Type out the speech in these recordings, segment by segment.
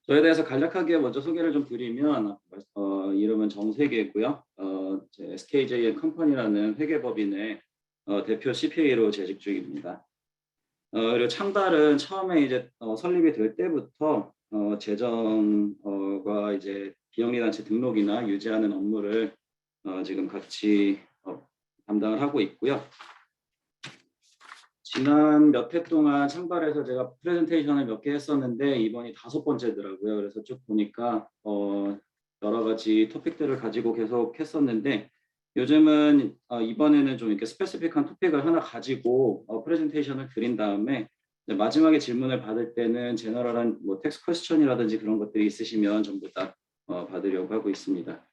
저에 대해서 간략하게 먼저 소개를 좀 드리면 이름은 정세계고요. 제 SKJN 컴퍼니라는 회계법인의 대표 CPA로 재직 중입니다. 그리고 창달은 처음에 이제 설립이 될 때부터 재정과 이제 비영리단체 등록이나 유지하는 업무를 지금 같이 담당을 하고 있고요. 지난 몇 해 동안 창달에서 제가 프레젠테이션을 몇 개 했었는데 이번이 5번째더라고요. 그래서 쭉 보니까 여러 가지 토픽들을 가지고 계속 했었는데 요즘은 이번에는 좀 이렇게 스페시픽한 토픽을 하나 가지고 프레젠테이션을 드린 다음에 마지막에 질문을 받을 때는 제너럴한 뭐 텍스트 퀘스천이라든지 그런 것들이 있으시면 전부 다 받으려고 하고 있습니다.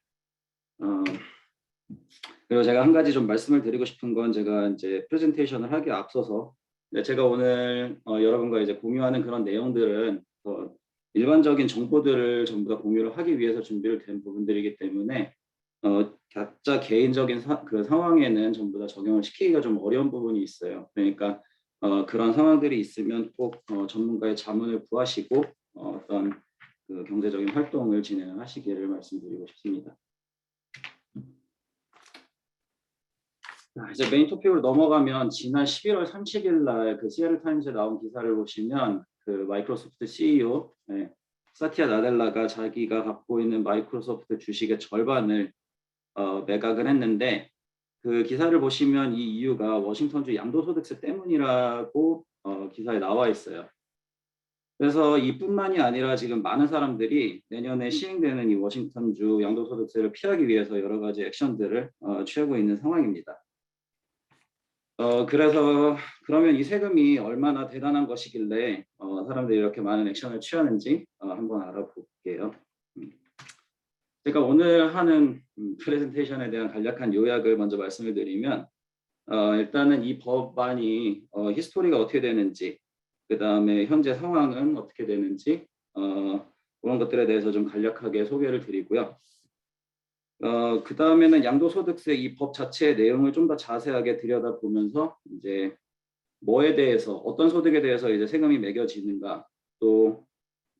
그리고 제가 한 가지 좀 말씀을 드리고 싶은 건 제가 이제 프레젠테이션을 하기에 앞서서 제가 오늘 여러분과 이제 공유하는 그런 내용들은 일반적인 정보들을 전부 다 공유를 하기 위해서 준비를 된 부분들이기 때문에 각자 개인적인 그 상황에는 전부 다 적용을 시키기가 좀 어려운 부분이 있어요. 그러니까 그런 상황들이 있으면 꼭 전문가의 자문을 구하시고 어떤 그 경제적인 활동을 진행하시기를 말씀드리고 싶습니다. 이제 메인 토픽으로 넘어가면 지난 11월 30일 날 그 시애틀 타임즈에 나온 기사를 보시면 그 마이크로소프트 CEO 사티아 나델라가 자기가 갖고 있는 마이크로소프트 주식의 절반을 매각을 했는데 그 기사를 보시면 이 이유가 워싱턴주 양도소득세 때문이라고 기사에 나와 있어요. 그래서 이뿐만이 아니라 지금 많은 사람들이 내년에 시행되는 이 워싱턴주 양도소득세를 피하기 위해서 여러 가지 액션들을 취하고 있는 상황입니다. 그래서 그러면 이 세금이 얼마나 대단한 것이길래 사람들이 이렇게 많은 액션을 취하는지 한번 알아볼게요. 제가 오늘 하는 프레젠테이션에 대한 간략한 요약을 먼저 말씀을 드리면 일단은 이 법안이 히스토리가 어떻게 되는지, 그 다음에 현재 상황은 어떻게 되는지 그런 것들에 대해서 좀 간략하게 소개를 드리고요. 그 다음에는 양도소득세 이 법 자체의 내용을 좀 더 자세하게 들여다보면서 이제 뭐에 대해서 어떤 소득에 대해서 이제 세금이 매겨지는가, 또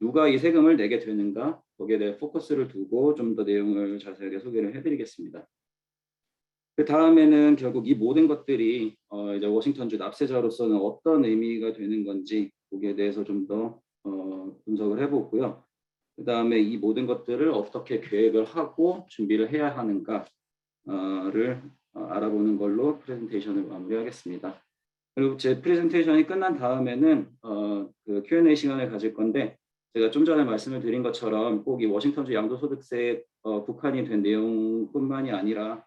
누가 이 세금을 내게 되는가, 거기에 대해 포커스를 두고 좀 더 내용을 자세하게 소개를 해드리겠습니다. 그 다음에는 결국 이 모든 것들이 이제 워싱턴주 납세자로서는 어떤 의미가 되는 건지 거기에 대해서 좀 더 분석을 해보고요. 그 다음에 이 모든 것들을 어떻게 계획을 하고 준비를 해야 하는가를 알아보는 걸로 프레젠테이션을 마무리하겠습니다. 그리고 제 프레젠테이션이 끝난 다음에는 그 Q&A 시간을 가질 건데 제가 좀 전에 말씀을 드린 것처럼 꼭 이 워싱턴주 양도소득세에 국한이 된 내용뿐만이 아니라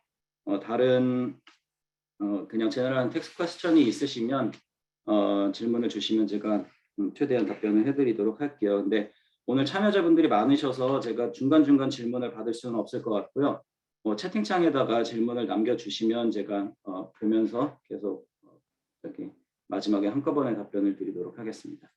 다른 그냥 제너럴한 텍스트 퀘스천이 있으시면 질문을 주시면 제가 최대한 답변을 해드리도록 할게요. 근데 오늘 참여자분들이 많으셔서 제가 중간중간 질문을 받을 수는 없을 것 같고요. 채팅창에다가 질문을 남겨주시면 제가 보면서 계속 여기 마지막에 한꺼번에 답변을 드리도록 하겠습니다.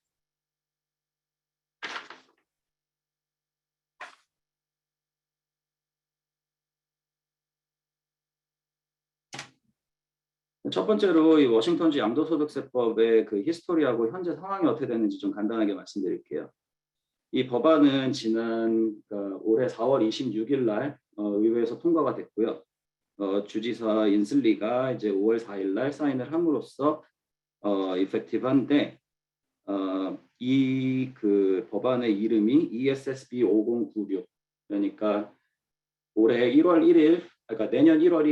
첫 번째로 이 워싱턴주 양도소득세법의 그 히스토리하고 현재 상황이 어떻게 되는지 좀 간단하게 말씀드릴게요. 이 법안은 지난 올해 4월 26일 날 의회에서 통과가 됐고요. 주지사 인슬리가 이제 5월 4일 날 사인을 함으로써 이펙티브한데 이 그 법안의 이름이 ESSB 5096 그러니까 올해 1월 1일 그러니까 내년 1월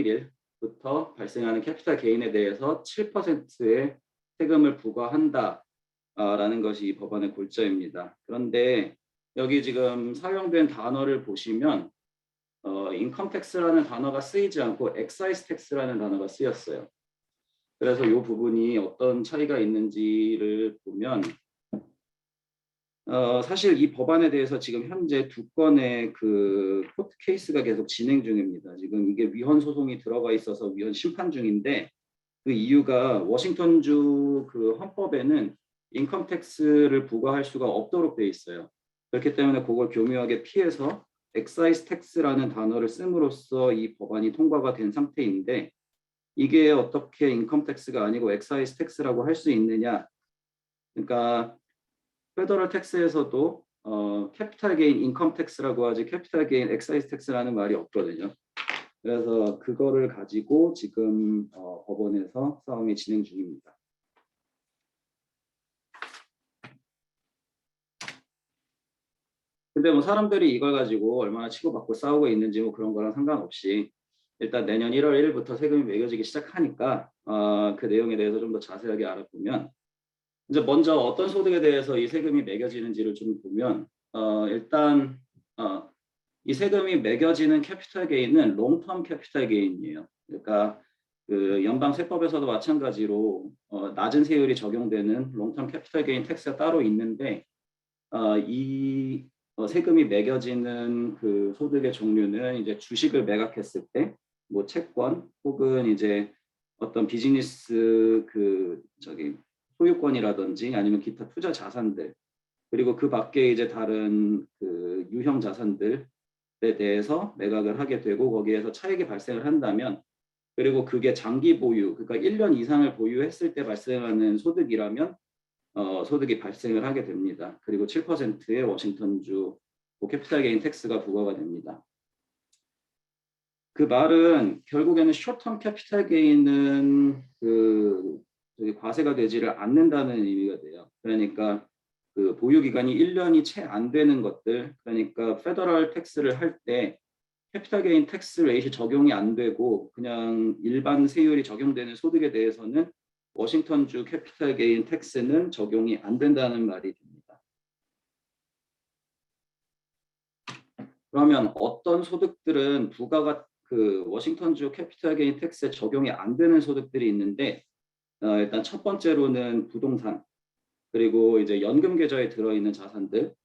1일부터 발생하는 캐피탈 게인에 대해서 7%의 세금을 부과한다라는 것이 이 법안의 골자입니다. 그런데 여기 지금 사용된 단어를 보시면 인컴 텍스라는 단어가 쓰이지 않고 엑사이즈 텍스라는 단어가 쓰였어요. 그래서 이 부분이 어떤 차이가 있는지를 보면 사실 이 법안에 대해서 지금 현재 2건의 그 코트 케이스가 계속 진행 중입니다. 지금 이게 위헌 소송이 들어가 있어서 위헌 심판 중인데 그 이유가 워싱턴주 그 헌법에는 인컴 텍스를 부과할 수가 없도록 돼 있어요. 그렇기 때문에 그걸 교묘하게 피해서 엑사이즈 텍스라는 단어를 씀으로써 이 법안이 통과가 된 상태인데 이게 어떻게 인컴 텍스가 아니고 엑사이즈 텍스라고 할 수 있느냐? 그러니까 페더럴 텍스에서도 캐피탈 게인 인컴 텍스라고 하지 캐피탈 게인 엑사이즈 텍스라는 말이 없거든요. 그래서 그거를 가지고 지금 법원에서 싸움이 진행 중입니다. 근데 뭐 사람들이 이걸 가지고 얼마나 치고받고 싸우고 있는지 뭐 그런 거랑 상관없이 일단 내년 1월 1일부터 세금이 매겨지기 시작하니까 그 내용에 대해서 좀 더 자세하게 알아보면 이제 먼저 어떤 소득에 대해서 이 세금이 매겨지는지를 좀 보면 일단 이 세금이 매겨지는 캐피탈 게인은 롱텀 캐피탈 게인이에요. 그러니까 그 연방 세법에서도 마찬가지로 낮은 세율이 적용되는 롱텀 캐피탈 게인 텍스가 따로 있는데 이 세금이 매겨지는 그 소득의 종류는 이제 주식을 매각했을 때, 뭐 채권 혹은 이제 어떤 비즈니스 그 소유권이라든지 아니면 기타 투자 자산들 그리고 그 밖에 이제 다른 그 유형 자산들에 대해서 매각을 하게 되고 거기에서 차익이 발생을 한다면 그리고 그게 장기 보유, 그러니까 1년 이상을 보유했을 때 발생하는 소득이라면 소득이 발생을 하게 됩니다. 그리고 7%의 워싱턴주 캐피탈 게인 텍스가 부과가 됩니다. 그 말은 결국에는 숏텀 캐피탈 게인은 그 과세가 되지를 않는다는 의미가 돼요. 그러니까 그 보유 기간이 1년이 채 안 되는 것들, 그러니까 페더럴 텍스를 할 때 캐피탈 게인 텍스 레이트 적용이 안 되고 그냥 일반 세율이 적용되는 소득에 대해서는 워싱턴주 캐피탈 게인 텍스는 적용이 안 된다는 말이 됩니다. 그러면 어떤 소득들은 부가가 그 워싱턴주 캐피탈 게인 텍스에 적용이 안 되는 소득들이 있는데 일단 첫 번째로는 부동산 그리고 이제 연금 계좌에 들어있는 자산들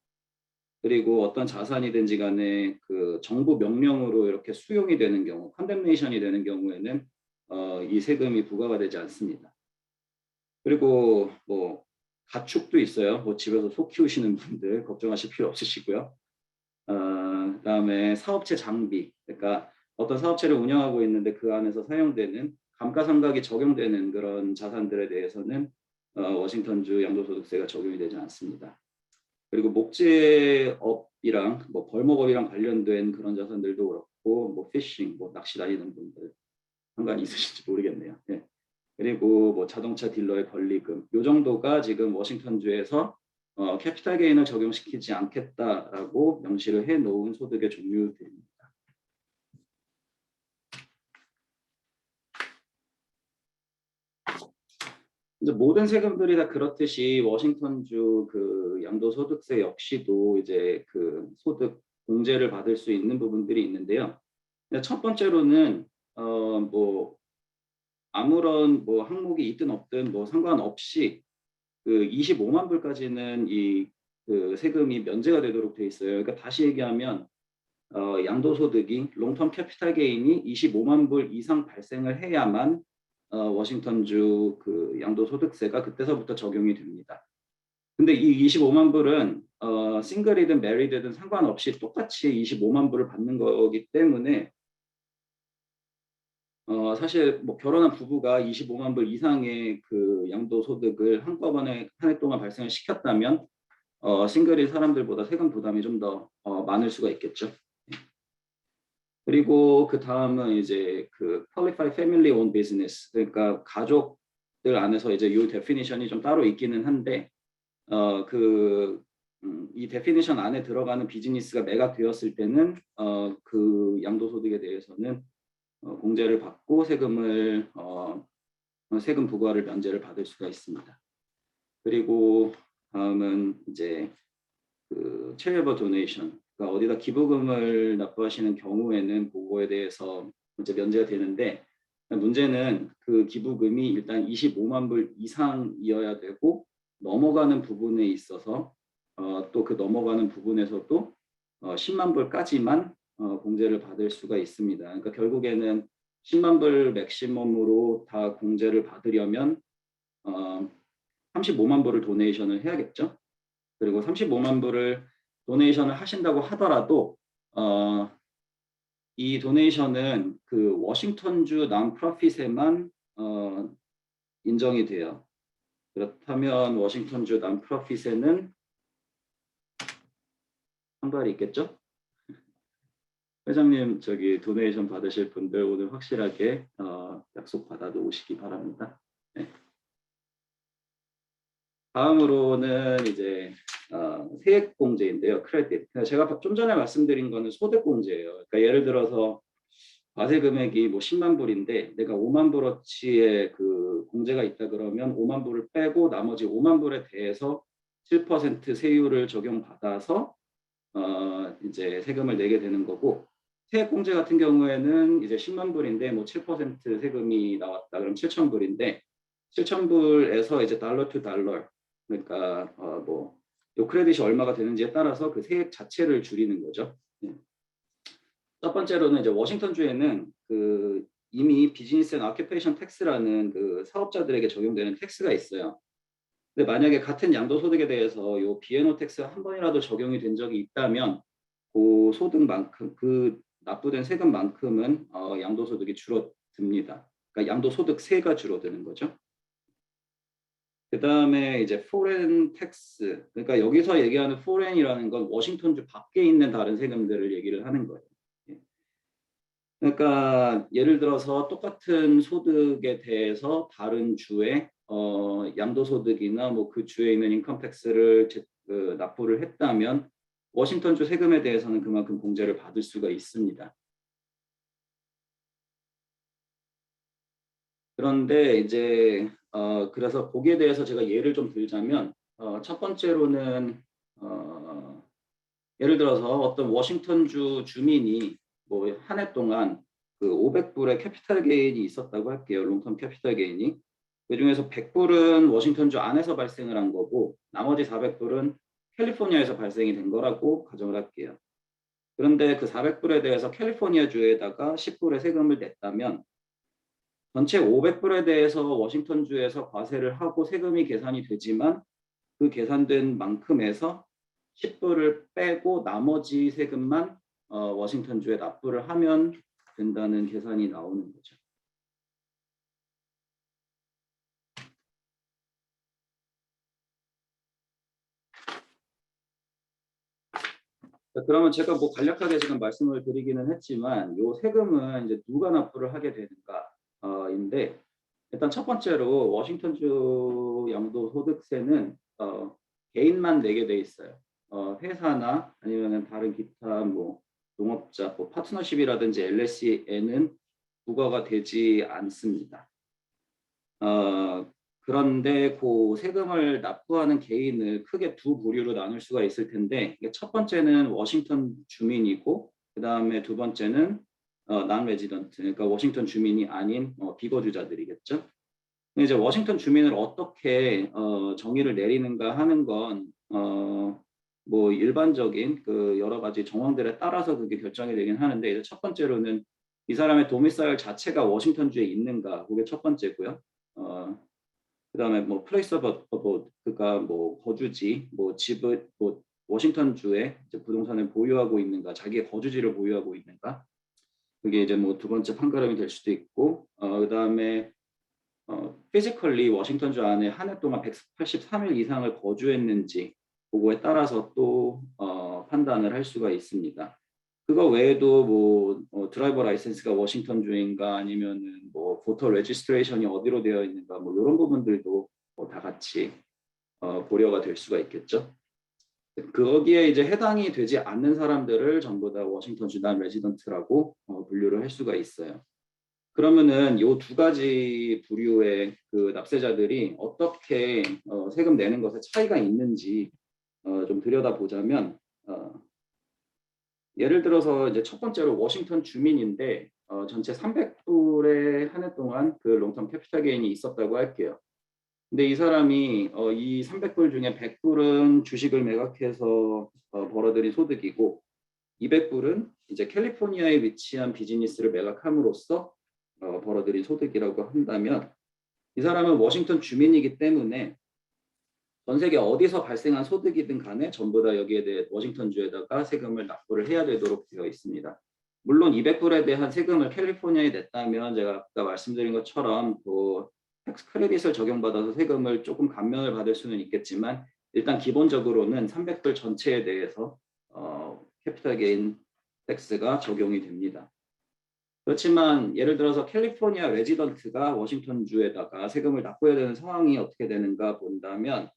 그리고 어떤 자산이든지 간에 그 정부 명령으로 이렇게 수용이 되는 경우, 컨뎀네이션이 되는 경우에는 이 세금이 부과가 되지 않습니다. 그리고 뭐 가축도 있어요. 뭐 집에서 소 키우시는 분들 걱정하실 필요 없으시고요. 그다음에 사업체 장비, 그러니까 어떤 사업체를 운영하고 있는데 그 안에서 사용되는 감가상각이 적용되는 그런 자산들에 대해서는 워싱턴주 양도소득세가 적용이 되지 않습니다. 그리고 목재업이랑 뭐 벌목업이랑 관련된 그런 자산들도 그렇고 뭐 피싱, 뭐 낚시 다니는 분들 상관이 있으실지 모르겠네요. 네. 그리고 뭐 자동차 딜러의 권리금 요 정도가 지금 워싱턴주에서 캐피탈 게인을 적용시키지 않겠다라고 명시를 해놓은 소득의 종류들입니다. 이제 모든 세금들이 다 그렇듯이 워싱턴주 그 양도소득세 역시도 이제 그 소득 공제를 받을 수 있는 부분들이 있는데요. 첫 번째로는 뭐 아무런 뭐 항목이 있든 없든 뭐 상관없이 그 25만 불까지는 이 그 세금이 면제가 되도록 돼 있어요. 그러니까 다시 얘기하면 양도소득이 롱텀 캐피탈 게인이 25만 불 이상 발생을 해야만 워싱턴주 그 양도소득세가 그때서부터 적용이 됩니다. 근데 이 25만 불은 싱글이든 메리드든 상관없이 똑같이 25만 불을 받는 거기 때문에 사실 뭐 결혼한 부부가 25만 불 이상의 그 양도소득을 한꺼번에 한 해 동안 발생을 시켰다면 싱글인 사람들보다 세금 부담이 좀 더 많을 수가 있겠죠. 그리고 그 다음은 이제 그 Qualified Family Owned Business, 그러니까 가족들 안에서 이제 이 데피니션이 좀 따로 있기는 한데 이 데피니션 안에 들어가는 비즈니스가 매각되었을 때는 그 양도소득에 대해서는 공제를 받고 세금 부과를 면제를 받을 수가 있습니다. 그리고 다음은 이제 그 charitable donation, 그러니까 어디다 기부금을 납부하시는 경우에는 그거에 대해서 이제 면제가 되는데 문제는 그 기부금이 일단 25만 불 이상이어야 되고 넘어가는 부분에 있어서 또 그 넘어가는 부분에서도 10만 불까지만 공제를 받을 수가 있습니다. 그러니까 결국에는 10만 불 맥시멈으로 다 공제를 받으려면 35만 불을 도네이션을 해야겠죠. 그리고 35만 불을 도네이션을 하신다고 하더라도 이 도네이션은 그 워싱턴주 난프로핏에만 인정이 돼요. 그렇다면 워싱턴주 난프로핏에는 상발이 있겠죠? 회장님 저기 도네이션 받으실 분들 오늘 확실하게 약속 받아 놓으시기 바랍니다. 네. 다음으로는 이제 세액공제인데요. 크레딧. 제가 좀 전에 말씀드린 거는 소득공제예요. 그러니까 예를 들어서 과세 금액이 뭐 10만 불인데 내가 5만 불어치의 그 공제가 있다 그러면 5만 불을 빼고 나머지 5만 불에 대해서 7% 세율을 적용받아서 이제 세금을 내게 되는 거고, 세액공제 같은 경우에는 이제 10만 불인데 뭐 7% 세금이 나왔다 그럼 7천 불인데 7천 불에서 이제 달러 투 달러, 그러니까 뭐요 크레딧이 얼마가 되는지에 따라서 그 세액 자체를 줄이는 거죠. 네. 첫 번째로는 이제 워싱턴주에는 그 이미 비즈니스 앤 오큐페이션 텍스라는 그 사업자들에게 적용되는 텍스가 있어요. 근데 만약에 같은 양도소득에 대해서 요 비에노 텍스 한 번이라도 적용이 된 적이 있다면 그 소득만큼 그 납부된 세금만큼은 양도소득이 줄어듭니다. 그러니까 양도소득세가 줄어드는 거죠. 그 다음에 이제 foreign tax, 그러니까 여기서 얘기하는 foreign이라는 건 워싱턴주 밖에 있는 다른 세금들을 얘기를 하는 거예요. 그러니까 예를 들어서 똑같은 소득에 대해서 다른 주의 양도소득이나 뭐 그 주에 있는 인컴택스를 납부를 했다면 워싱턴주 세금에 대해서는 그만큼 공제를 받을 수가 있습니다. 그런데 이제 그래서 거기에 대해서 제가 예를 좀 들자면 첫 번째로는 예를 들어서 어떤 워싱턴주 주민이 뭐 한 해 동안 그 500불의 캐피탈 게인이 있었다고 할게요. 롱텀 캐피탈 게인이. 그중에서 100불은 워싱턴주 안에서 발생을 한 거고 나머지 400불은 캘리포니아에서 발생이 된 거라고 가정을 할게요. 그런데 그 400불에 대해서 캘리포니아 주에다가 10불의 세금을 냈다면 전체 500불에 대해서 워싱턴주에서 과세를 하고 세금이 계산이 되지만 그 계산된 만큼에서 10불을 빼고 나머지 세금만 워싱턴주에 납부를 하면 된다는 계산이 나오는 거죠. 그러면 제가 뭐 간략하게 지금 말씀을 드리기는 했지만 이 세금은 이제 누가 납부를 하게 되는가인데 일단 첫 번째로 워싱턴주 양도소득세는 개인만 내게 돼 있어요. 회사나 아니면 다른 기타 뭐 농업자, 뭐 파트너십이라든지 LLC에는 부과가 되지 않습니다. 그런데 그 세금을 납부하는 개인을 크게 두 부류로 나눌 수가 있을 텐데 첫 번째는 워싱턴 주민이고 그 다음에 두 번째는 non resident, 그러니까 워싱턴 주민이 아닌 비거주자들이겠죠. 이제 워싱턴 주민을 어떻게 정의를 내리는가 하는 건 뭐 일반적인 그 여러 가지 정황들에 따라서 그게 결정이 되긴 하는데 이제 첫 번째로는 이 사람의 도미사일 자체가 워싱턴주에 있는가 그게 첫 번째고요. 그다음에 뭐 플레이스 오브 어보드, 그러니까 뭐 거주지, 뭐 집을 뭐 워싱턴주에 이제 부동산을 보유하고 있는가, 자기의 거주지를 보유하고 있는가, 그게 이제 뭐 두 번째 판가름이 될 수도 있고, 그다음에 피지컬리 워싱턴주 안에 한 해 동안 183일 이상을 거주했는지 그거에 따라서 또 판단을 할 수가 있습니다. 그거 외에도 뭐 드라이버 라이센스가 워싱턴주인가 아니면은 뭐 보터 레지스트레이션이 어디로 되어 있는가 뭐 이런 부분들도 뭐다 같이 고려가 될 수가 있겠죠. 거기에 이제 해당이 되지 않는 사람들을 전부 다 워싱턴주 난 레지던트라고 분류를 할 수가 있어요. 그러면은 요 두 가지 부류의 그 납세자들이 어떻게 세금 내는 것에 차이가 있는지 좀 들여다보자면 예를 들어서 이제 첫 번째로 워싱턴 주민인데 전체 300불에 한 해 동안 그 롱텀 캐피탈 게인이 있었다고 할게요. 근데 이 사람이 이 300불 중에 100불은 주식을 매각해서 벌어들인 소득이고 200불은 이제 캘리포니아에 위치한 비즈니스를 매각함으로써 벌어들인 소득이라고 한다면 이 사람은 워싱턴 주민이기 때문에 전 세계 어디서 발생한 소득이든 간에 전부 다 여기에 대해 워싱턴주에다가 세금을 납부를 해야 되도록 되어 있습니다. 물론 200불에 대한 세금을 캘리포니아에 냈다면 제가 아까 말씀드린 것처럼 그 텍스 크레딧을 적용받아서 세금을 조금 감면을 받을 수는 있겠지만 일단 기본적으로는 300불 전체에 대해서 캐피탈 게인 텍스가 적용이 됩니다. 그렇지만 예를 들어서 캘리포니아 레지던트가 워싱턴주에다가 세금을 납부해야 되는 상황이 어떻게 되는가 본다면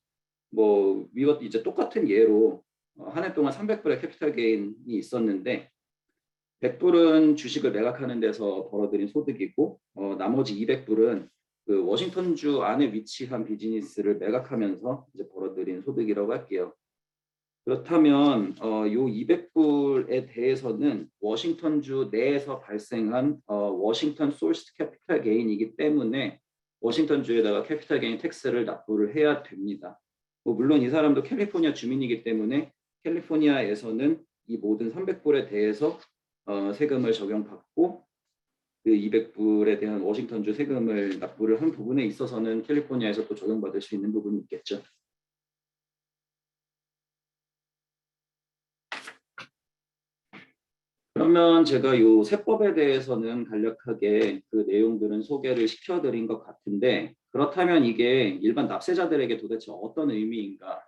뭐 이것 이제 똑같은 예로 한 해 동안 300불의 캐피탈 게인이 있었는데 100불은 주식을 매각하는 데서 벌어들인 소득이고 나머지 200불은 그 워싱턴주 안에 위치한 비즈니스를 매각하면서 이제 벌어들인 소득이라고 할게요. 그렇다면 요 200불에 대해서는 워싱턴주 내에서 발생한 워싱턴 소스 캐피탈 게인이기 때문에 워싱턴주에다가 캐피탈 게인 텍스를 납부를 해야 됩니다. 뭐 물론 이 사람도 캘리포니아 주민이기 때문에 캘리포니아에서는 이 모든 300불에 대해서 세금을 적용받고 그 200불에 대한 워싱턴주 세금을 납부를 한 부분에 있어서는 캘리포니아에서 또 적용받을 수 있는 부분이 있겠죠. 그러면 제가 요 세법에 대해서는 간략하게 그 내용들은 소개를 시켜드린 것 같은데 그렇다면 이게 일반 납세자들에게 도대체 어떤 의미인가?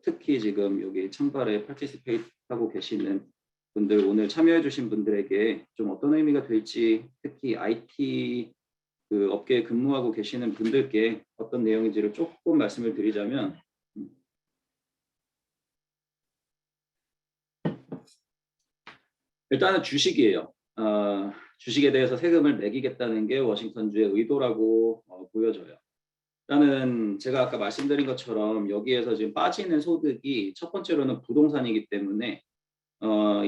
특히 지금 여기 참가에 participate 하고 계시는 분들 오늘 참여해주신 분들에게 좀 어떤 의미가 될지 특히 IT 그 업계에 근무하고 계시는 분들께 어떤 내용인지를 조금 말씀을 드리자면 일단은 주식이에요. 주식에 대해서 세금을 매기겠다는 게 워싱턴주의 의도라고 보여져요. 일단은 제가 아까 말씀드린 것처럼 여기에서 지금 빠지는 소득이 첫 번째로는 부동산이기 때문에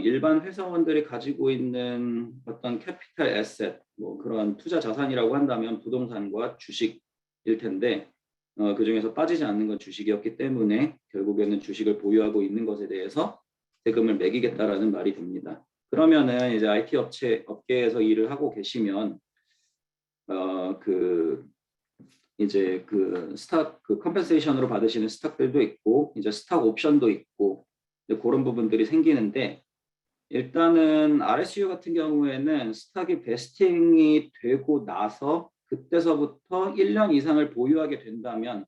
일반 회사원들이 가지고 있는 어떤 캐피탈 에셋, 뭐 그런 투자 자산이라고 한다면 부동산과 주식일 텐데 그 중에서 빠지지 않는 건 주식이었기 때문에 결국에는 주식을 보유하고 있는 것에 대해서 세금을 매기겠다라는 말이 됩니다. 그러면은 이제 IT 업계에서 일을 하고 계시면 그 이제 그 스탁 그 컴펜세이션으로 받으시는 스탁들도 있고 이제 스탁 옵션도 있고 이제 그런 부분들이 생기는데 일단은 RSU 같은 경우에는 스탁이 베스팅이 되고 나서 그때서부터 1년 이상을 보유하게 된다면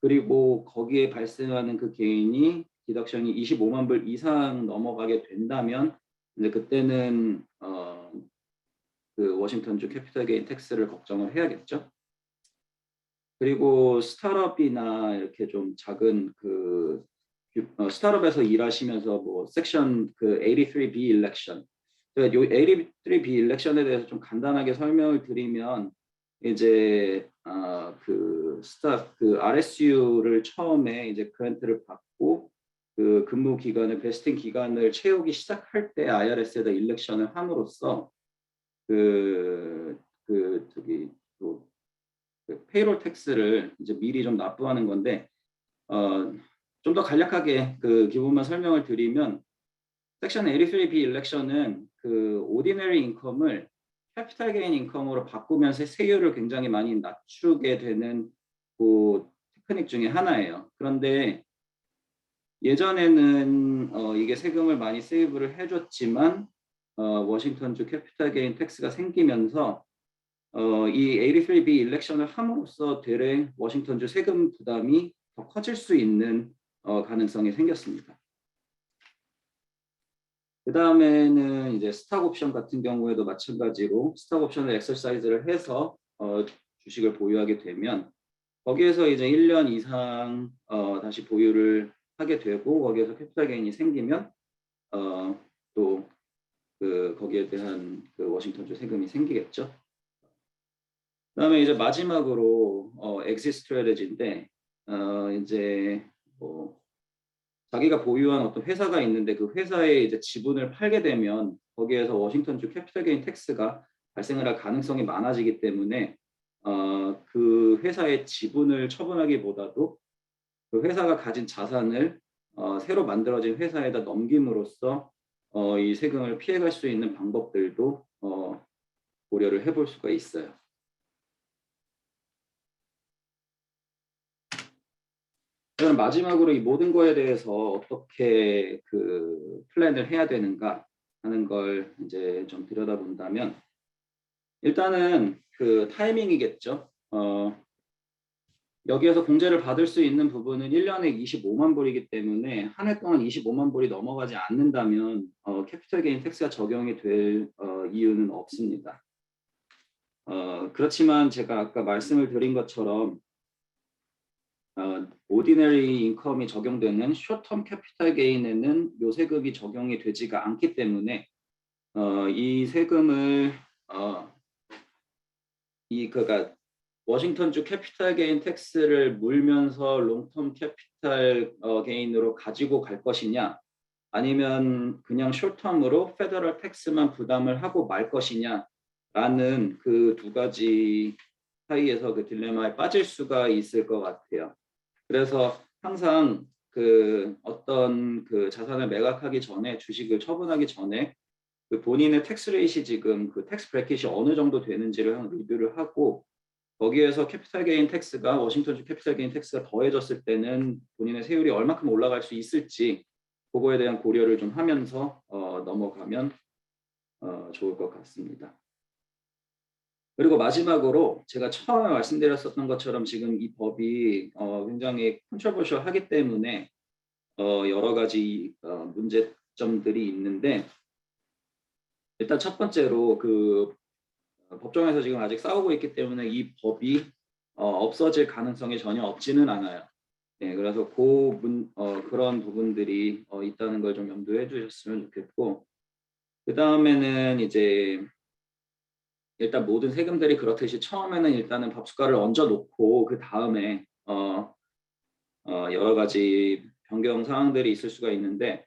그리고 거기에 발생하는 그 개인이 디덕션이 25만 불 이상 넘어가게 된다면 이제 그때는 그 워싱턴주 캐피탈 게인 텍스를 걱정을 해야겠죠. 그리고 스타트업이나 이렇게 좀 작은 그 스타트업에서 일하시면서 뭐 섹션 그 83B 일렉션 요 83B 일렉션에 대해서 좀 간단하게 설명을 드리면 이제 그 RSU를 처음에 이제 그랜트를 받고 그 근무 기간을 베스팅 기간을 채우기 시작할 때 IRS에다 일렉션을 함으로써 저기 또 그 페이롤 텍스를 이제 미리 좀 납부하는 건데 좀 더 간략하게 그 기본만 설명을 드리면 섹션 83B 일렉션은 그 오디너리 인컴을 캐피탈 게인 인컴으로 바꾸면서 세율을 굉장히 많이 낮추게 되는 그 테크닉 중에 하나예요. 그런데 예전에는 이게 세금을 많이 세이브를 해줬지만 워싱턴주 캐피탈 게인 텍스가 생기면서 이 83B 일렉션을 함으로써 되레 워싱턴주 세금 부담이 더 커질 수 있는 가능성이 생겼습니다. 그 다음에는 이제 스탁 옵션 같은 경우에도 마찬가지로 스탁 옵션을 엑서사이즈를 해서 주식을 보유하게 되면 거기에서 이제 1년 이상 다시 보유를 하게 되고 거기에서 캐피탈 게인이 생기면 또 그 거기에 대한 그 워싱턴주 세금이 생기겠죠. 그다음에 이제 마지막으로 엑짓 스트래티지인데 이제 뭐 자기가 보유한 어떤 회사가 있는데 그 회사의 이제 지분을 팔게 되면 거기에서 워싱턴주 캐피탈 게인 텍스가 발생을 할 가능성이 많아지기 때문에 그 회사의 지분을 처분하기보다도 그 회사가 가진 자산을 새로 만들어진 회사에다 넘김으로써 이 세금을 피해갈 수 있는 방법들도 고려를 해볼 수가 있어요. 그럼 마지막으로 이 모든 거에 대해서 어떻게 그 플랜을 해야 되는가 하는 걸 이제 좀 들여다본다면 일단은 그 타이밍이겠죠. 여기에서 공제를 받을 수 있는 부분은 1년에 25만 불이기 때문에 한 해 동안 25만 불이 넘어가지 않는다면 캐피털 게인 텍스가 적용이 될 이유는 없습니다. 그렇지만 제가 아까 말씀을 드린 것처럼 오디너리 인컴이 적용되는 숏텀 캐피털 게인에는 요 세금이 적용이 되지가 않기 때문에 이 세금을 그러니까 워싱턴주 캐피탈 게인 텍스를 물면서 롱텀 캐피탈 게인으로 가지고 갈 것이냐 아니면 그냥 숏텀으로 페더럴 텍스만 부담을 하고 말 것이냐라는 그 두 가지 사이에서 그 딜레마에 빠질 수가 있을 것 같아요. 그래서 항상 그 어떤 그 자산을 매각하기 전에 주식을 처분하기 전에 그 본인의 텍스 레이시 지금 그 텍스 브래킷이 어느 정도 되는지를 리뷰를 하고 거기에서 캐피탈 게인 텍스가 워싱턴주 캐피탈 게인 텍스가 더해졌을 때는 본인의 세율이 얼마큼 올라갈 수 있을지 그거에 대한 고려를 좀 하면서 넘어가면 좋을 것 같습니다. 그리고 마지막으로 제가 처음에 말씀드렸었던 것처럼 지금 이 법이 굉장히 컨트로버셜하기 때문에 여러 가지 문제점들이 있는데 일단 첫 번째로 그 법정에서 지금 아직 싸우고 있기 때문에 이 법이 없어질 가능성이 전혀 없지는 않아요. 네, 그래서 그런 부분들이 있다는 걸 좀 염두해 주셨으면 좋겠고 그 다음에는 이제 일단 모든 세금들이 그렇듯이 처음에는 일단은 밥숟가락을 얹어 놓고 그 다음에 여러 가지 변경 사항들이 있을 수가 있는데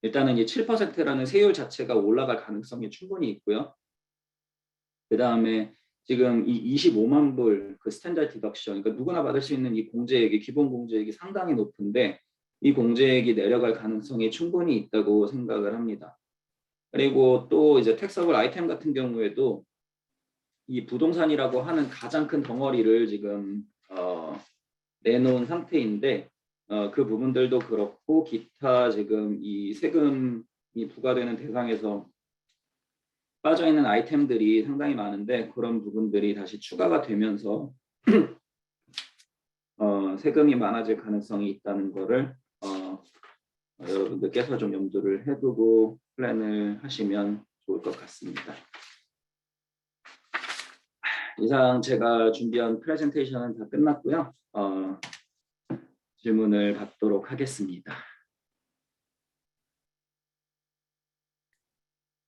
일단은 이 7%라는 세율 자체가 올라갈 가능성이 충분히 있고요. 그 다음에 지금 이 25만 불 그 스탠다드 디덕션, 그러니까 누구나 받을 수 있는 이 공제액이 기본 공제액이 상당히 높은데 이 공제액이 내려갈 가능성이 충분히 있다고 생각을 합니다. 그리고 또 이제 텍서블 아이템 같은 경우에도 이 부동산이라고 하는 가장 큰 덩어리를 지금 내놓은 상태인데 그 부분들도 그렇고 기타 지금 이 세금이 부과되는 대상에서 빠져있는 아이템들이 상당히 많은데 그런 부분들이 다시 추가가 되면서 세금이 많아질 가능성이 있다는 거를 여러분들께서 좀 염두를 해두고 플랜을 하시면 좋을 것 같습니다. 이상 제가 준비한 프레젠테이션은 다 끝났고요. 질문을 받도록 하겠습니다.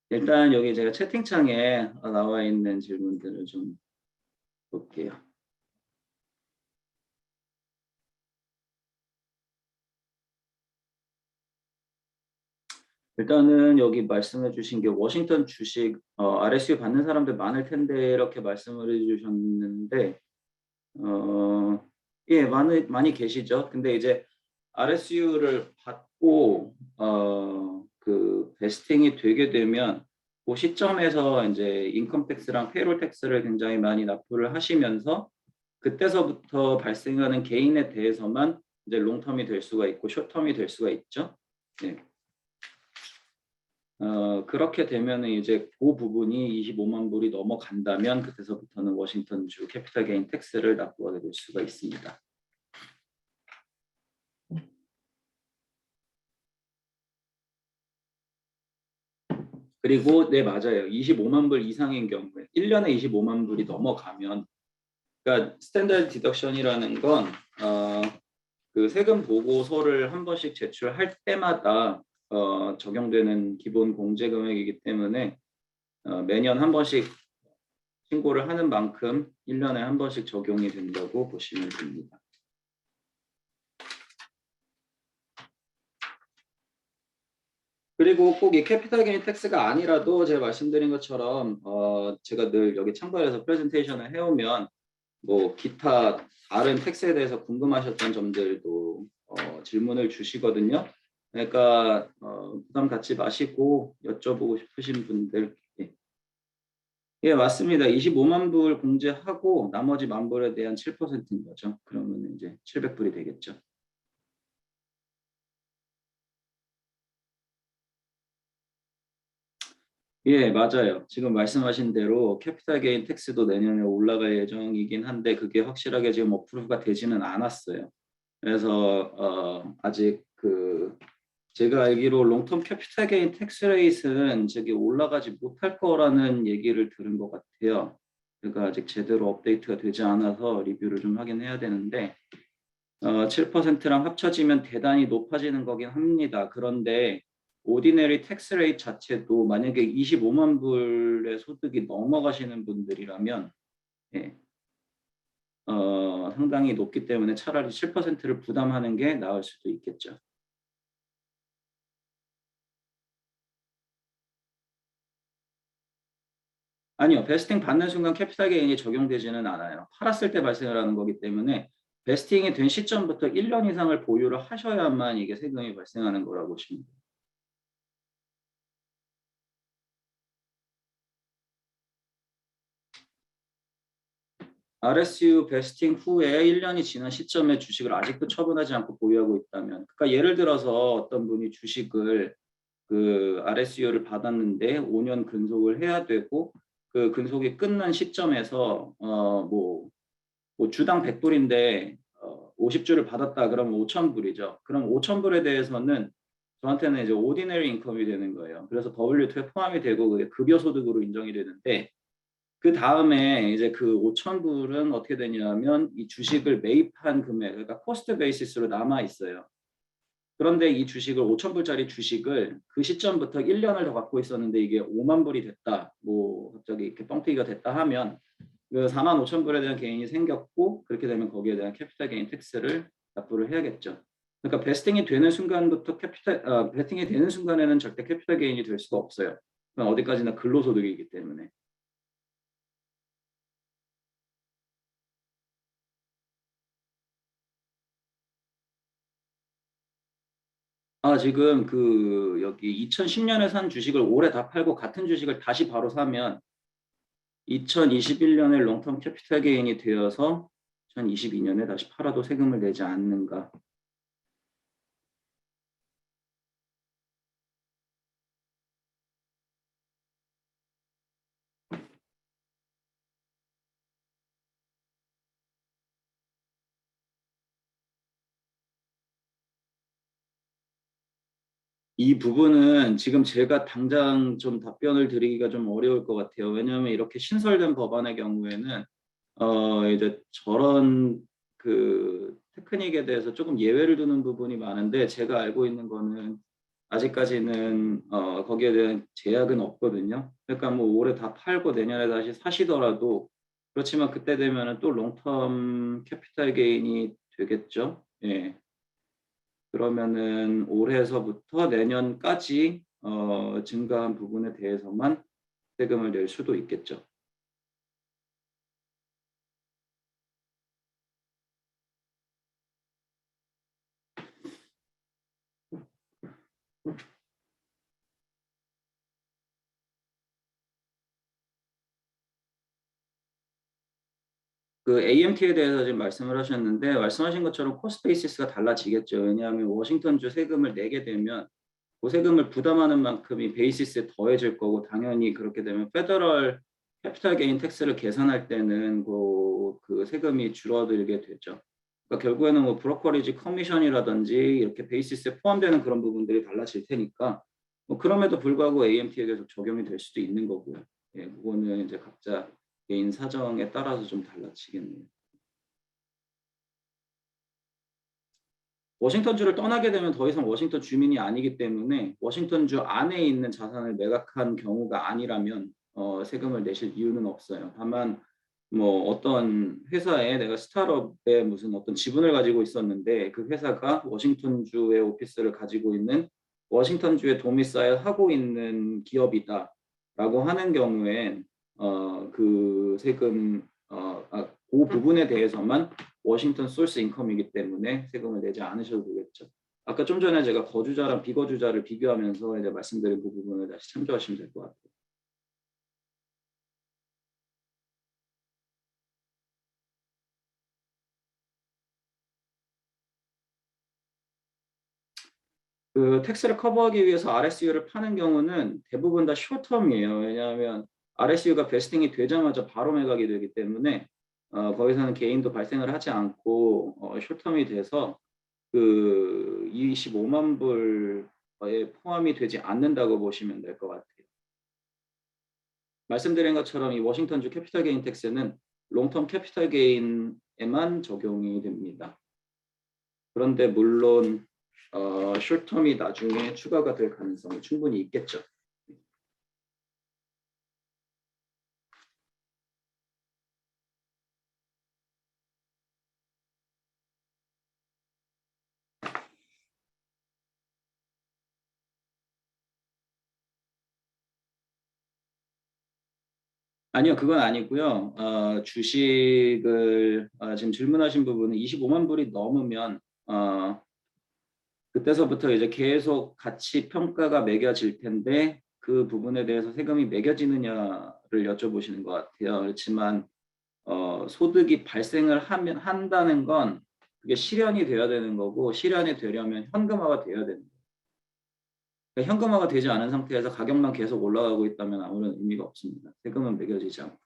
일단 여기 제가 채팅창에 나와 있는 질문들을 좀 볼게요. 일단은 여기 말씀해 주신 게 워싱턴 주식 RSU 받는 사람들 많을 텐데 이렇게 말씀을 해주셨는데 예, 많이 계시죠. 근데 이제 RSU를 받고 그 베스팅이 되게 되면 그 시점에서 이제 인컴 텍스랑 페이롤 텍스를 굉장히 많이 납부를 하시면서 그때서부터 발생하는 게인에 대해서만 이제 롱텀이 될 수가 있고 숏텀이 될 수가 있죠. 네. 그렇게 되면은 이제 그 부분이 25만 불이 넘어간다면 그때서부터는 워싱턴주 캐피탈 게인 텍스를 납부하게 될 수가 있습니다. 그리고 네 맞아요. 25만 불 이상인 경우에 1년에 25만 불이 넘어가면 그러니까 스탠다드 디덕션이라는 건 그 세금 보고서를 한 번씩 제출할 때마다 적용되는 기본 공제 금액이기 때문에 매년 한 번씩 신고를 하는 만큼 1년에 한 번씩 적용이 된다고 보시면 됩니다. 그리고 꼭 이 캐피탈 게인 텍스가 아니라도 제가 말씀드린 것처럼 제가 늘 여기 참고해서 프레젠테이션을 해오면 뭐 기타 다른 텍스에 대해서 궁금하셨던 점들도 질문을 주시거든요. 그러니까 부담 갖지 마시고 여쭤보고 싶으신 분들 예, 맞습니다. 25만 불 공제하고 나머지 만 불에 대한 7%인 거죠. 그러면 이제 700불이 되겠죠. 예, 맞아요. 지금 말씀하신 대로 캐피탈 게인 텍스도 내년에 올라갈 예정이긴 한데 그게 확실하게 지금 어프로브가 되지는 않았어요. 그래서 아직 제가 알기로 롱텀 캐피탈 게인 텍스 레이트는 저기 올라가지 못할 거라는 얘기를 들은 것 같아요. 그러니까 아직 제대로 업데이트가 되지 않아서 리뷰를 좀 하긴 해야 되는데 7%랑 합쳐지면 대단히 높아지는 거긴 합니다. 그런데 오디너리 텍스 레이트 자체도 만약에 25만 불의 소득이 넘어가시는 분들이라면 예, 상당히 높기 때문에 차라리 7%를 부담하는 게 나을 수도 있겠죠. 아니요. 베스팅 받는 순간 캐피탈 게인이 적용되지는 않아요. 팔았을 때 발생을 하는 거기 때문에 베스팅이 된 시점부터 1년 이상을 보유를 하셔야만 이게 세금이 발생하는 거라고 보시면 돼요. RSU 베스팅 후에 1년이 지난 시점에 주식을 아직도 처분하지 않고 보유하고 있다면, 그러니까 예를 들어서 어떤 분이 주식을 RSU를 받았는데 5년 근속을 해야 되고 그 근속이 끝난 시점에서 뭐 주당 100불인데 50주를 받았다 그러면 5,000불이죠. 그럼 5,000불에 대해서는 저한테는 이제 오디너리 인컴이 되는 거예요. 그래서 W2에 포함이 되고 그게 급여 소득으로 인정이 되는데 그 다음에 이제 그 5,000불은 어떻게 되냐면 이 주식을 매입한 금액, 그러니까 코스트 베이시스로 남아 있어요. 그런데 이 주식을 5,000불짜리 주식을 그 시점부터 1년을 더 갖고 있었는데 이게 5만 불이 됐다. 뭐 갑자기 이렇게 뻥튀기가 됐다 하면 그 4만 5천 불에 대한 개인이 생겼고 그렇게 되면 거기에 대한 캐피탈 게인 텍스를 납부를 해야겠죠. 그러니까 베스팅이 되는 순간부터 베스팅이 되는 순간에는 절대 캐피탈 게인이 될 수가 없어요. 어디까지나 근로소득이기 때문에. 지금 여기 2010년에 산 주식을 올해 다 팔고 같은 주식을 다시 바로 사면 2021년에 롱텀 캐피탈 게인이 되어서 2022년에 다시 팔아도 세금을 내지 않는가. 이 부분은 지금 제가 당장 좀 답변을 드리기가 좀 어려울 것 같아요. 왜냐하면 이렇게 신설된 법안의 경우에는 이제 저런 테크닉에 대해서 조금 예외를 두는 부분이 많은데 제가 알고 있는 거는 아직까지는 거기에 대한 제약은 없거든요. 그러니까 뭐 올해 다 팔고 내년에 다시 사시더라도 그렇지만 그때 되면은 또 롱텀 캐피탈 게인이 되겠죠. 예. 그러면은 올해서부터 내년까지 증가한 부분에 대해서만 세금을 낼 수도 있겠죠. AMT에 대해서 지금 말씀을 하셨는데 말씀하신 것처럼 코스트 베이시스가 달라지겠죠. 왜냐하면 워싱턴주 세금을 내게 되면 그 세금을 부담하는 만큼이 베이시스에 더해질 거고 당연히 그렇게 되면 페더럴 캐피탈 게인 텍스를 계산할 때는 그 세금이 줄어들게 되죠. 그러니까 결국에는 뭐 브로커리지 커미션이라든지 이렇게 베이시스에 포함되는 그런 부분들이 달라질 테니까 뭐 그럼에도 불구하고 AMT에 계속 적용이 될 수도 있는 거고요. 예, 그거는 이제 각자 개인 사정에 따라서 좀 달라지겠네요. 워싱턴주를 떠나게 되면 더 이상 워싱턴 주민이 아니기 때문에 워싱턴주 안에 있는 자산을 매각한 경우가 아니라면 세금을 내실 이유는 없어요. 다만 뭐 어떤 회사에 내가 스타트업에 무슨 어떤 지분을 가지고 있었는데 그 회사가 워싱턴주의 오피스를 가지고 있는 워싱턴주에 도미사일 하고 있는 기업이다라고 하는 경우엔 그 세금 그 부분에 대해서만 워싱턴 소스 인컴이기 때문에 세금을 내지 않으셔도 되겠죠. 아까 좀 전에 제가 거주자랑 비거주자를 비교하면서 이제 말씀드린 그 부분을 다시 참조하시면 될 것 같아요. 그 텍스를 커버하기 위해서 RSU를 파는 경우는 대부분 다 숏텀이에요. 왜냐하면 RSU가 베스팅이 되자마자 바로 매각이 되기 때문에 거기서는 개인도 발생을 하지 않고 숏텀이 돼서 그 25만 불에 포함이 되지 않는다고 보시면 될 것 같아요. 말씀드린 것처럼 이 워싱턴주 캐피털 게인 텍스는 롱텀 캐피털 게인에만 적용이 됩니다. 그런데 물론 숏텀이 나중에 추가가 될 가능성이 충분히 있겠죠. 아니요, 그건 아니고요. 주식을 지금 질문하신 부분은 25만 불이 넘으면 그때서부터 이제 계속 가치 평가가 매겨질 텐데 그 부분에 대해서 세금이 매겨지느냐를 여쭤보시는 것 같아요. 그렇지만 소득이 발생을 한다는 건 그게 실현이 돼야 되는 거고, 실현이 되려면 현금화가 돼야 되는 거예요. 그러니까 현금화가 되지 않은 상태에서 가격만 계속 올라가고 있다면 아무런 의미가 없습니다. 세금은 매겨지지 않고.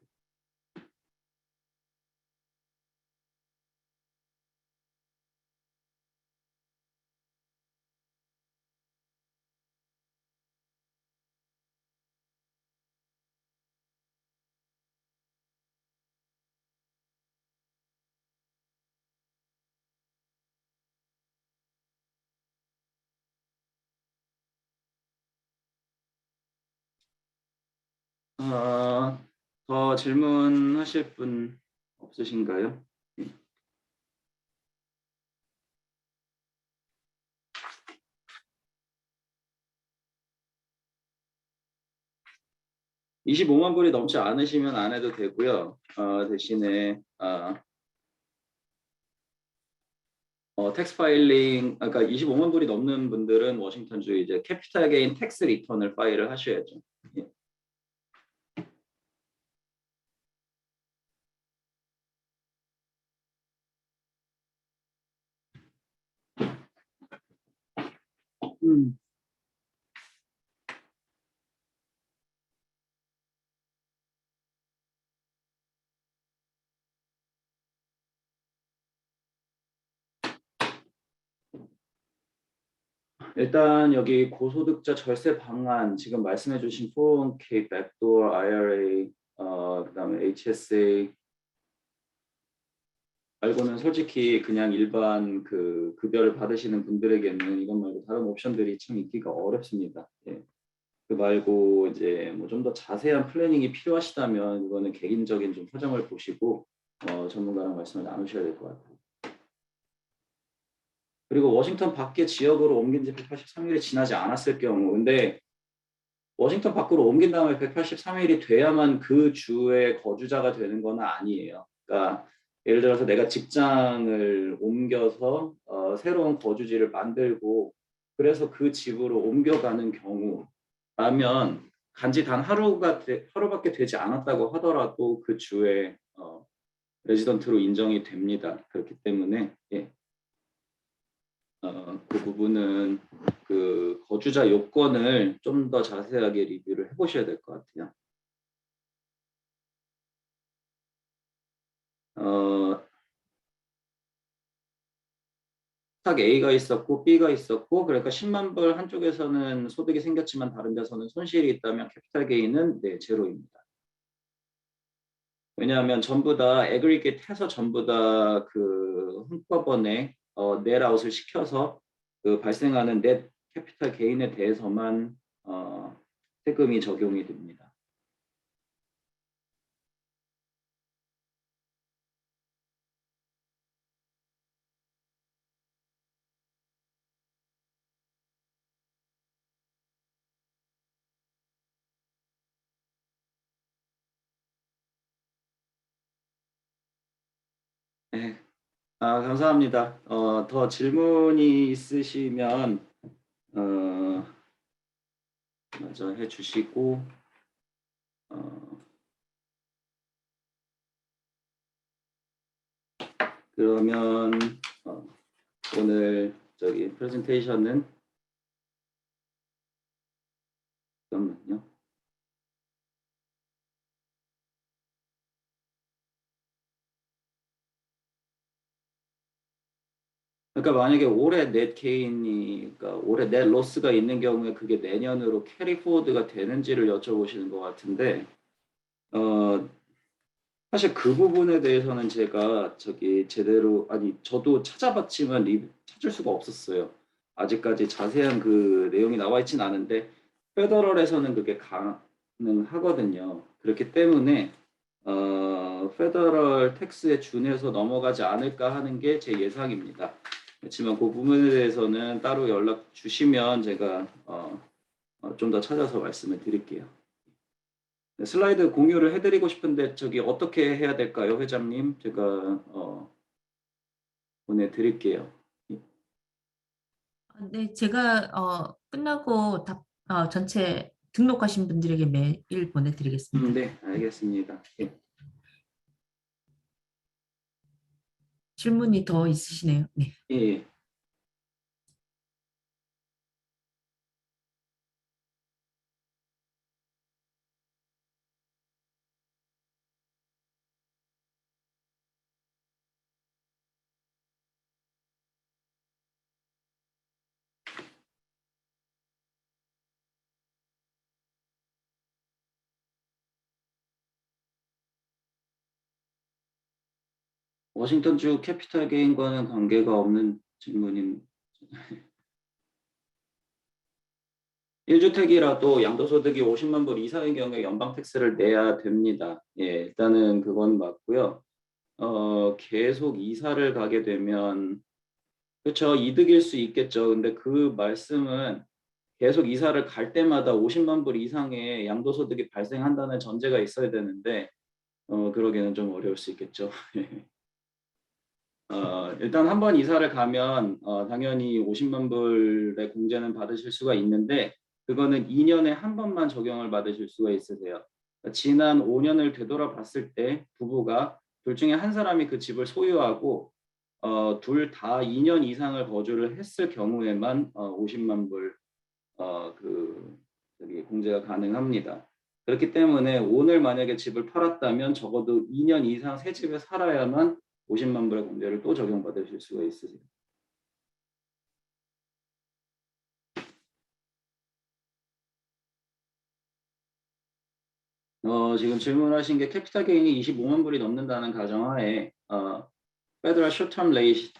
더 질문하실 분 없으신가요? 25만 불이 넘지 않으시면 안 해도 되고요. 대신에 텍스 파일링, 그러니까 25만 불이 넘는 분들은 워싱턴주 이제 캐피탈 게인 텍스 리턴을 파일을 하셔야죠. 예. 음. 일단 여기 고소득자 절세 방안 지금 말씀해주신 401k, 백도어, IRA, 그다음에 HSA 말고는 솔직히 그냥 일반 그 급여를 받으시는 분들에게는 이것 말고 다른 옵션들이 참 있기가 어렵습니다. 예. 그 말고 이제 뭐 좀 더 자세한 플래닝이 필요하시다면 이거는 개인적인 좀 사정을 보시고 전문가랑 말씀을 나누셔야 될 것 같아요. 그리고 워싱턴 밖의 지역으로 옮긴 지 183일이 지나지 않았을 경우, 근데 워싱턴 밖으로 옮긴 다음에 183일이 돼야만 그 주의 거주자가 되는 건 아니에요. 그러니까 예를 들어서 내가 직장을 옮겨서 새로운 거주지를 만들고 그래서 그 집으로 옮겨가는 경우라면 간지 단 하루밖에 되지 않았다고 하더라도 그 주의 레지던트로 인정이 됩니다. 그렇기 때문에 예. 그 부분은 그 거주자 요건을 좀 더 자세하게 리뷰를 해보셔야 될 것 같아요. 스탁 A가 있었고 B가 있었고 그러니까 10만 불 한쪽에서는 소득이 생겼지만 다른 데서는 손실이 있다면 캐피탈 게인은 네, 제로입니다. 왜냐하면 전부 다 애그리게이트 해서 전부 다 그 한꺼번에 넷아웃을 시켜서 그 발생하는 넷 캐피탈 게인에 대해서만 세금이 적용이 됩니다. 네. 감사합니다. 더 질문이 있으시면 먼저 해주시고 어, 그러면 오늘 저기 프레젠테이션은 그러니까 만약에 올해 넷 게인이, 그러니까 올해 넷 로스가 있는 경우에 그게 내년으로 캐리 포워드가 되는지를 여쭤보시는 것 같은데, 어, 사실 그 부분에 대해서는 제가 저기 제대로, 아니, 저도 찾아봤지만 찾을 수가 없었어요. 아직까지 자세한 그 내용이 나와 있진 않은데, 페더럴에서는 그게 가능하거든요. 그렇기 때문에, 페더럴 텍스에 준해서 넘어가지 않을까 하는 게 제 예상입니다. 그렇지만 그 부분에 대해서는 따로 연락 주시면 제가 좀 더 찾아서 말씀을 드릴게요. 네, 슬라이드 공유를 해드리고 싶은데 저기 어떻게 해야 될까요, 회장님? 제가 보내드릴게요. 네, 제가 끝나고 전체 등록하신 분들에게 메일 보내드리겠습니다. 네, 알겠습니다. 예. 질문이 더 있으시네요. 네. 예. 예. 워싱턴주 캐피탈 게인과는 관계가 없는 질문인 1주택이라도 양도소득이 50만 불 이상의 경우에 연방 텍스를 내야 됩니다. 예, 일단은 그건 맞고요. 계속 이사를 가게 되면 그렇죠. 이득일 수 있겠죠. 근데 그 말씀은 계속 이사를 갈 때마다 50만 불 이상의 양도소득이 발생한다는 전제가 있어야 되는데 그러기는 좀 어려울 수 있겠죠. 일단 한 번 이사를 가면 당연히 50만 불의 공제는 받으실 수가 있는데 그거는 2년에 한 번만 적용을 받으실 수가 있으세요. 그러니까 지난 5년을 되돌아봤을 때 부부가 둘 중에 한 사람이 그 집을 소유하고 둘 다 2년 이상을 거주를 했을 경우에만 50만 불 저기 공제가 가능합니다. 그렇기 때문에 오늘 만약에 집을 팔았다면 적어도 2년 이상 새 집에 살아야만 50만 불의 공제를 또 적용받으실 수가 있으세요. 지금 질문하신 게 캐피탈 게인이 25만 불이 넘는다는 가정하에 페더럴 쇼텀 레이트,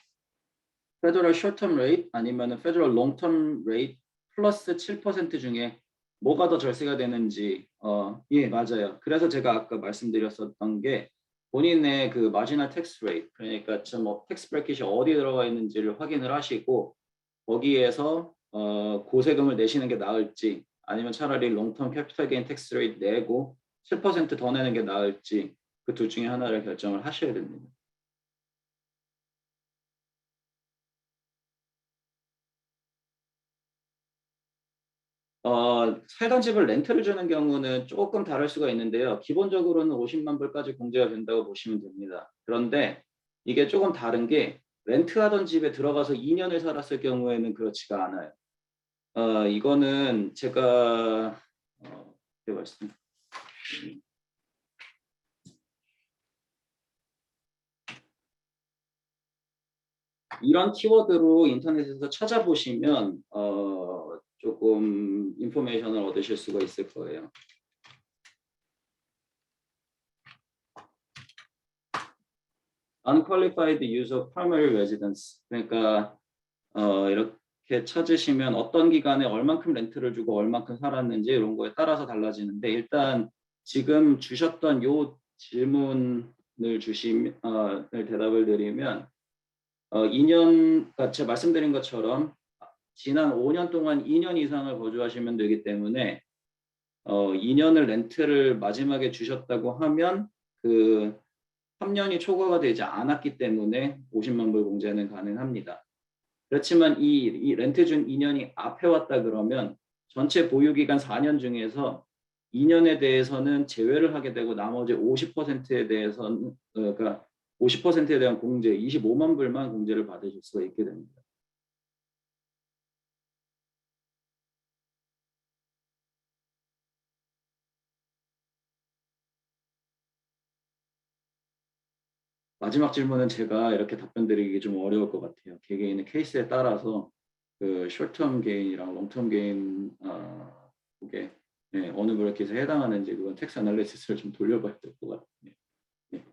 페더럴 쇼텀 레이트 아니면 페더럴 롱텀 레이트 플러스 7% 중에 뭐가 더 절세가 되는지 예, 맞아요. 그래서 제가 아까 말씀드렸었던 게 본인의 그 마지널 텍스 레이트, 그러니까 뭐 텍스 브래킷이 어디에 들어가 있는지를 확인을 하시고 거기에서 고세금을 내시는 게 나을지 아니면 차라리 롱텀 캐피탈 게인 텍스 레이트 내고 7%더 내는 게 나을지 그 둘 중에 하나를 결정을 하셔야 됩니다. 살던 집을 렌트를 주는 경우는 조금 다를 수가 있는데요. 기본적으로는 50만 불까지 공제가 된다고 보시면 됩니다. 그런데 이게 조금 다른 게 렌트하던 집에 들어가서 2년을 살았을 경우에는 그렇지가 않아요. 이거는 제가 어떻게 말씀 이런 키워드로 인터넷에서 찾아보시면 조금 인포메이션을 얻으실 수가 있을 거예요. Unqualified use of primary residence. 그러니까 이렇게 찾으시면 어떤 기간에 얼만큼 렌트를 주고 얼만큼 살았는지 이런 거에 따라서 달라지는데 일단 지금 주셨던 요 질문을 대답을 드리면 2년, 그러니까 제가 말씀드린 것처럼 지난 5년 동안 2년 이상을 거주하시면 되기 때문에 2년을 렌트를 마지막에 주셨다고 하면 그 3년이 초과가 되지 않았기 때문에 50만 불 공제는 가능합니다. 그렇지만 이 렌트 준 2년이 앞에 왔다 그러면 전체 보유기간 4년 중에서 2년에 대해서는 제외를 하게 되고 나머지 50%에 대해서는 그러니까 50%에 대한 공제 25만 불만 공제를 받으실 수가 있게 됩니다. 마지막 질문은 제가 이렇게 답변 드리기 좀 어려울 것 같아요. 개개인의 케이스에 따라서 그 숏텀 게인이랑 롱텀 게인 그게 어느 브래킷에 해당하는지 그건 텍스 애널리시스를 좀 돌려봐야 될 것 같아요. 네.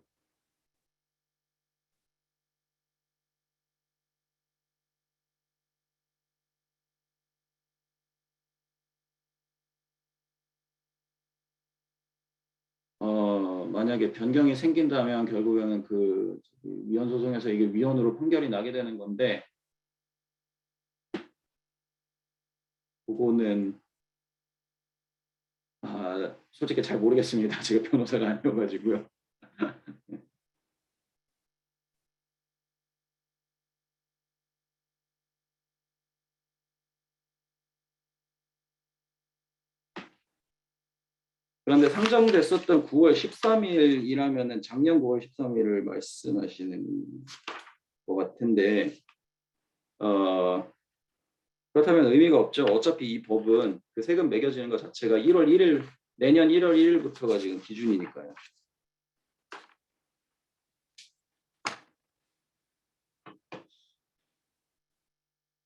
만약에 변경이 생긴다면 결국에는 그 위헌 소송에서 이게 위헌으로 판결이 나게 되는 건데 그거는 솔직히 잘 모르겠습니다. 제가 변호사가 아니어가지고요. 그런데 상정됐었던 9월 13일이라면은 작년 9월 13일을 말씀하시는 것 같은데 그렇다면 의미가 없죠. 어차피 이 법은 그 세금 매겨지는 것 자체가 1월 1일 내년 1월 1일부터가 지금 기준이니까요.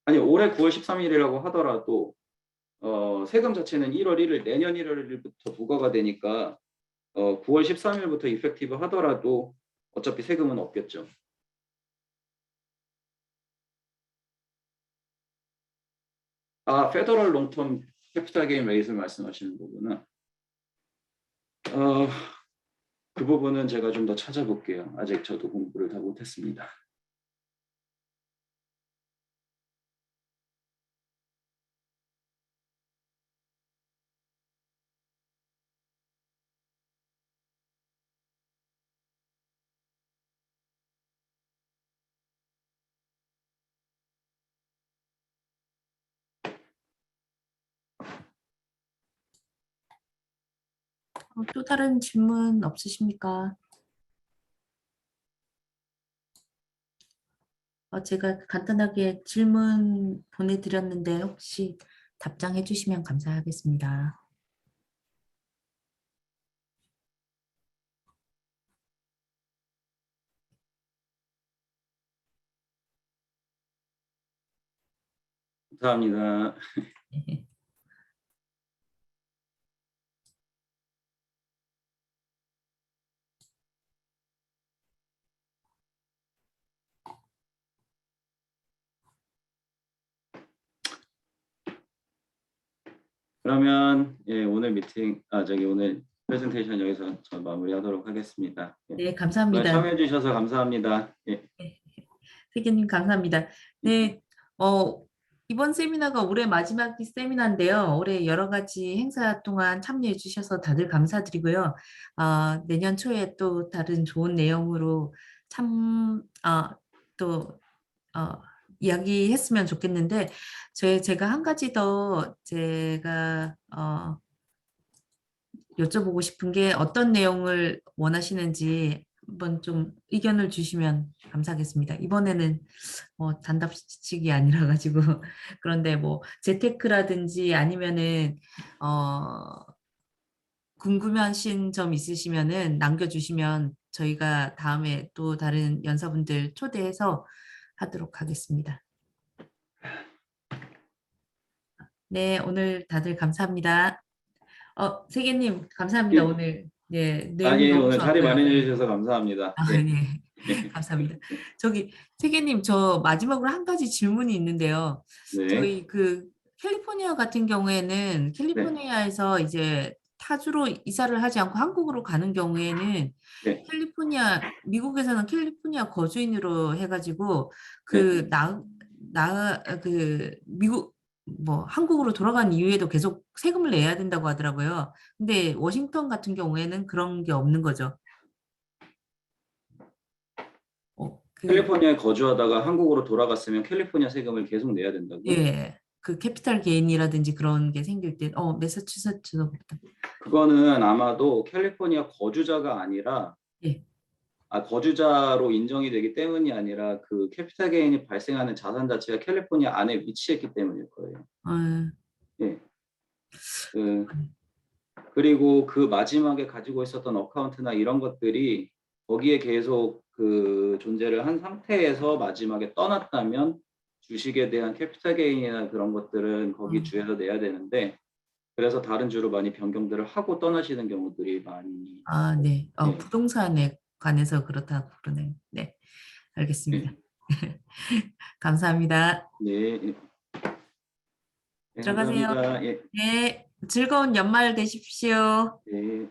아니 올해 9월 13일이라고 하더라도 세금 자체는 1월 1일 내년 1월 1일부터 부과가 되니까 9월 13일부터 이펙티브 하더라도 어차피 세금은 없겠죠. 페더럴 롱텀 캐피탈 게인 레이스를 말씀하시는 거구나. 그 부분은 제가 좀 더 찾아볼게요. 아직 저도 공부를 다 못했습니다. 또 다른 질문 없으십니까? 제가 간단하게 질문 보내드렸는데 혹시 답장해 주시면 감사하겠습니다. 감사합니다. 그러면 오늘 미팅 오늘 프레젠테이션 여기서 저 마무리하도록 하겠습니다. 네, 오늘 감사합니다. 참여해 주셔서 감사합니다. 세계님 감사합니다. 네, 이번 세미나가 올해 마지막 세미나인데요. 올해 여러 가지 행사 동안 참여해 주셔서 다들 감사드리고요. 내년 초에 또 다른 좋은 내용으로 또 이야기했으면 좋겠는데 제가 한 가지 더 제가 여쭤보고 싶은 게 어떤 내용을 원하시는지 한번 좀 의견을 주시면 감사하겠습니다. 이번에는 단답식이 아니라 가지고 그런데 뭐 재테크라든지 아니면은 궁금하신 점 있으시면은 남겨주시면 저희가 다음에 또 다른 연사분들 초대해서 하도록 하겠습니다. 네, 오늘 다들 감사합니다. 세계님 감사합니다. 예. 오늘 내용 너무 오늘 자리 좋았고요. 마련해 예. 주셔서 감사합니다. 예. 네. 감사합니다. 세계님, 저 마지막으로 한 가지 질문이 있는데요. 네. 저희 그 캘리포니아 같은 경우에는 네. 캘리포니아에서 이제 타주로 이사를 하지 않고 한국으로 가는 경우에는 네. 미국에서는 캘리포니아 거주인으로 해가지고 네. 한국으로 돌아간 이후에도 계속 세금을 내야 된다고 하더라고요. 근데 워싱턴 같은 경우에는 그런 게 없는 거죠. 캘리포니아에 거주하다가 한국으로 돌아갔으면 캘리포니아 세금을 계속 내야 된다고요? 예, 그 캐피탈 게인이라든지 그런 게 생길 때, 매사추세츠도 그렇다. 그거는 아마도 캘리포니아 거주자가 아니라 예, 거주자로 인정이 되기 때문이 아니라 그 캐피탈 게인이 발생하는 자산 자체가 캘리포니아 안에 위치했기 때문일 거예요. 예. 그리고 그 마지막에 가지고 있었던 어카운트나 이런 것들이 거기에 계속 그 존재를 한 상태에서 마지막에 떠났다면 주식에 대한 캐피탈 게인이나 그런 것들은 거기 주에서 내야 되는데 그래서 다른 주로 많이 변경들을 하고 떠나시는 경우들이 많이 아, 네. 예, 부동산에 관해서 그렇다고 그러네요. 네, 알겠습니다. 예, 감사합니다. 네, 예, 네, 들어가세요. 감사합니다. 예, 네, 즐거운 연말 되십시오. 네.